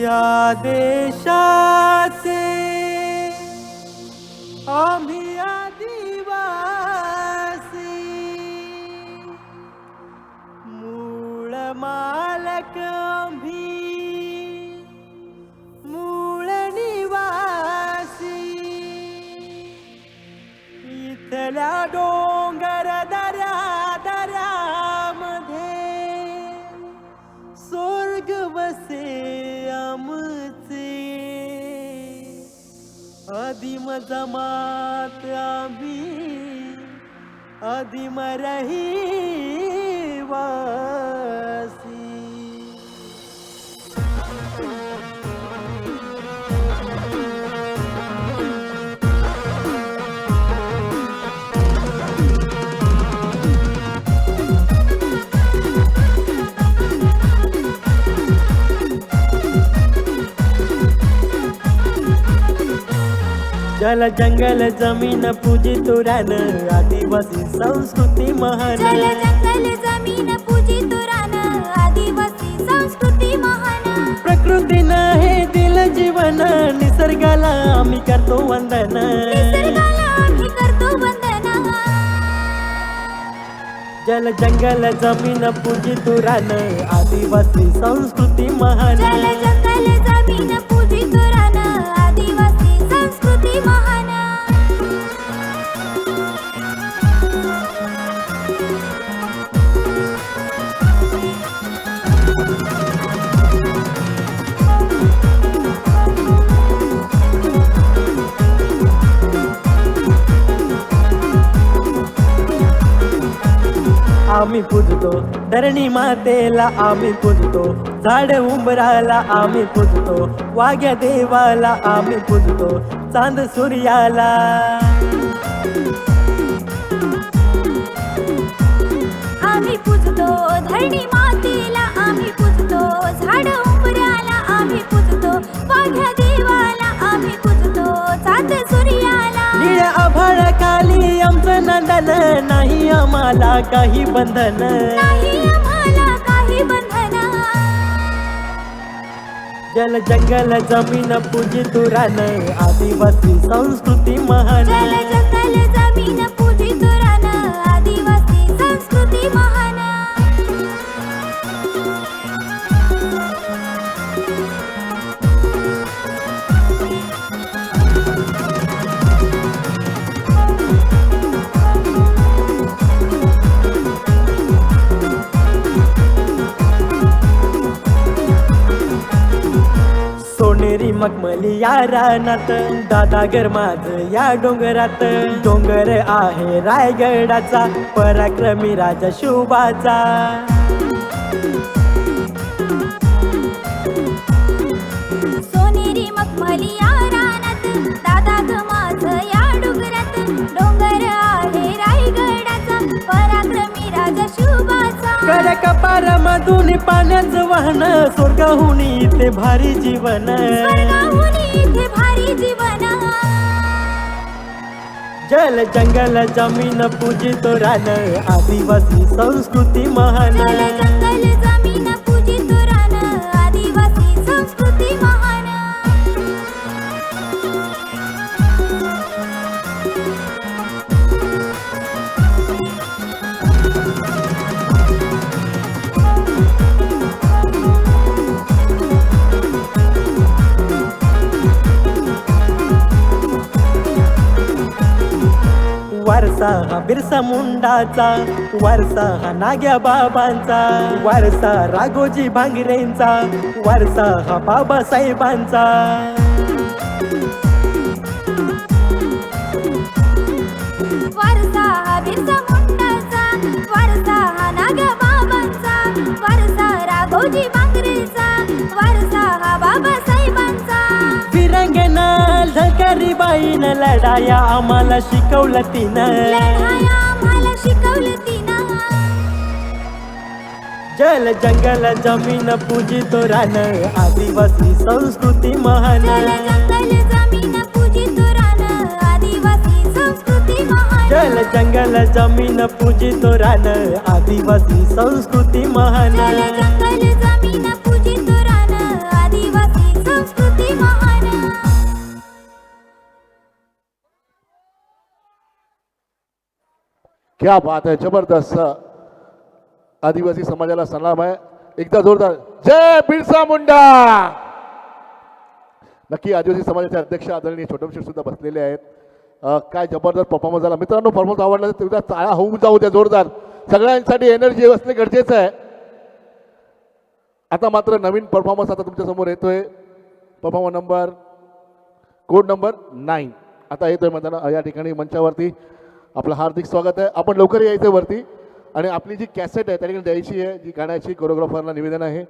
या देशाचे आम्ही आदिवासी, मूळ मालक आम्ही, मूळ निवासी, इथल्या डोंगर दऱ्या दऱ्यामध्ये स्वर्ग वसे आमचे, आदिम जमात आम्ही, आदिम रहिवासी. जल जंगल जमीन पूजित रान, आदिवासी संस्कृती महान. जल जंगल जमीन पूजित रान, आदिवासी संस्कृती महान. प्रकृतीनं हे दिल जीवन, निसर्गाला आम्ही करतो वंदन. निसर्गाला आम्ही करतो वंदन. जल जंगल जमीन पूजित रान, आदिवासी संस्कृती महान. जल जंगल जमीन पूजित रान, आदिवासी संस्कृती महान. आम्ही पूजतो धरणी मातेला, आम्ही पूजतो झाड उंबराला, आम्ही पूजतो वाघ्या देवाला, आम्ही पूजतो चांद सूर्याला. आम्ही पूजतो धरणी मातेला, आम्ही पूजतो झाड उंबऱ्याला, आम्ही पूजतो वाघ्या देवाला, आम्ही पूजतो चांद सूर्याला. निळ्या आभाळाखाली आमचं नंदन, नाही आम्हाला काही बंधन. नाही आम्हाला काही बंधन. जल जंगल जमीन पूजित रान, आदिवासी संस्कृती महान. जल जंगल जमीन पूजित रान, आदिवासी संस्कृती महान. सोनेरी मखमली या रानात, दादागर माझ या डोंगरात. डोंगर आहे रायगडाचा, पराक्रमी राजा शिवबाचा. सोनेरी मखमली या रानात, दादा ग माझ या डोंगरात. डोंगर आहे रायगडाचा, पराक्रमी राजा शिवबाचा. कडे कपारामधून पाण्याचं वाहन, स्वर्गाहून इथे भारी जीवन. स्वर्गाहून इथे भारी जीवन. जल जंगल जमीन पूजित रान, आदिवासी संस्कृती महान. जल जंगल जमीन पूजित रान, आदिवासी संस्कृती महान. वारसा हा बिरसा मुंडाचा, वारसा हा नाग्या बाबांचा, वारसा राघोजी भांगरेंचा, वारसा हा बाबासाहेबांचा. वारसा हा बिरसा मुंडाचा, वारसा हा नागा बाबांचा, वारसा राघोजी भांगरेचा, वारसा हा बाबासाहेबांचा. विरंगना झलकारी बाईन लढाया आम्हाला शिकवलं तिनं. लढाया आम्हाला शिकवलं तिनं. जल जंगल जमीन पूजित रान, आदिवासी संस्कृती महान. जल जंगल जमीन पूजित रान, आदिवासी संस्कृती महान. जल जंगल जमीन पूजित रान, आदिवासी संस्कृती महान. जल जंगल जमीन पूजित रान, आदिवासी क्या बात आहे, जबरदस्त. आदिवासी समाजाला सलाम आहे. एकदा जोरदार जय बिरसा मुंडा. नक्की आदिवासी समाजाचे अध्यक्ष आदरणीय छोटम शेठ सुद्धा बसलेले आहेत. काय जबरदस्त परफॉर्मन्स झाला मित्रांनो. परफॉर्मन्स आवडला तर तेवढा टाळ्या होऊन जाऊ द्या जोरदार. सगळ्यांसाठी एनर्जी असणे गरजेचं आहे. आता मात्र नवीन परफॉर्मन्स आता तुमच्या समोर येतोय. परफॉर्मन्स नंबर कोड नंबर 9 आता येतोय मैदाना या ठिकाणी मंचावरती. आपलं हार्दिक स्वागत आहे. आपण लवकर यायचं वरती आणि आपली जी कॅसेट आहे त्या ठिकाणी द्यायची आहे, जी गाण्याची कोरिओग्राफरला निवेदन आहे.